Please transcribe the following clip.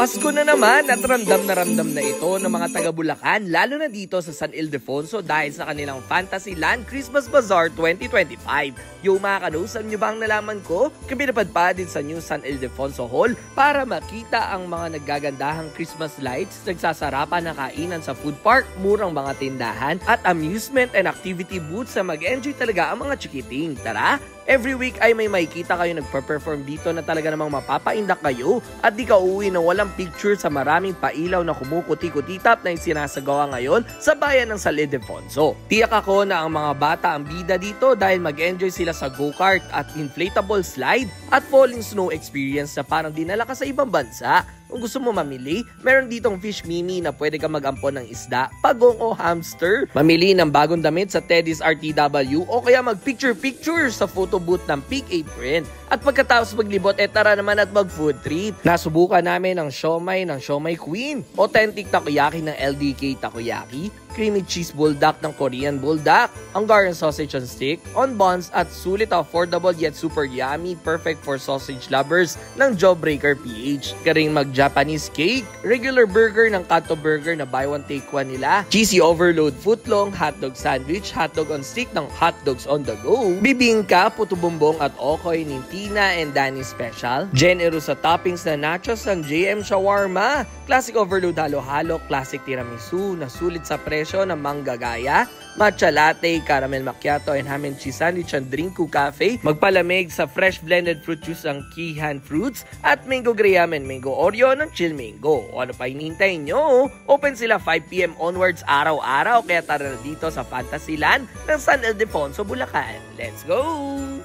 Pasko na naman at ramdam na ito ng mga taga Bulacan, lalo na dito sa San Ildefonso dahil sa kanilang Fantasyland Christmas Bazaar 2025. Yung mga kanusan nyo bang nalaman ko? Kami napadpad din sa New San Ildefonso Hall para makita ang mga naggagandahang Christmas lights, nagsasarapan na kainan sa food park, murang mga tindahan at amusement and activity booths na mag-enjoy talaga ang mga chikiting. Tara! Every week ay may makikita kayo nagpa-perform dito na talaga namang mapapaindak kayo at di ka uuwi na walang picture sa maraming pailaw na kumukuti-kutitap na isinasagawa ngayon sa bayan ng San Ildefonso. Tiyak ako na ang mga bata ang bida dito dahil mag-enjoy sila sa go-kart at inflatable slide at falling snow experience na parang dinala ka sa ibang bansa. Kung gusto mo mamili, meron ditong fish mimi na pwede ka mag-ampon ng isda, pagong o hamster. Mamili ng bagong damit sa Teddy's RTW o kaya mag-picture-picture sa photo booth ng Peak Apron. At pagkatapos maglibot, tara naman at mag-food trip. Nasubukan namin ang siomay ng Siomay Queen, authentic takoyaki ng LDK Takoyaki, creamy cheese buldak ng Korean Buldak, Hungarian sausage on stick, on buns at sulit affordable yet super yummy, perfect for sausage lovers ng Jawbreaker PH. Karing mag-Japanese cake, regular burger ng Kanto Burger na buy one take one nila, cheesy overload footlong, hotdog sandwich, hotdog on stick ng Hot Dogs on the Go, bibingka, puto bumbong at okoy ni Tina and Danny Special, generous sa toppings na nachos ng JM Shawarma, classic overload halo-halo, classic tiramisu na sulit sa presyo ng manggagaya, matcha latte, caramel macchiato, and ham and cheese sandwich ang Drinku Cafe, magpalamig sa fresh blended fruit juice ang Kihan Fruits, at mango graham and mango Oreo ng Chill Mango. O ano pa hinihintay nyo? Open sila 5 PM onwards araw-araw, kaya tara na dito sa Fantasyland ng San Ildefonso, Bulacan. Let's go!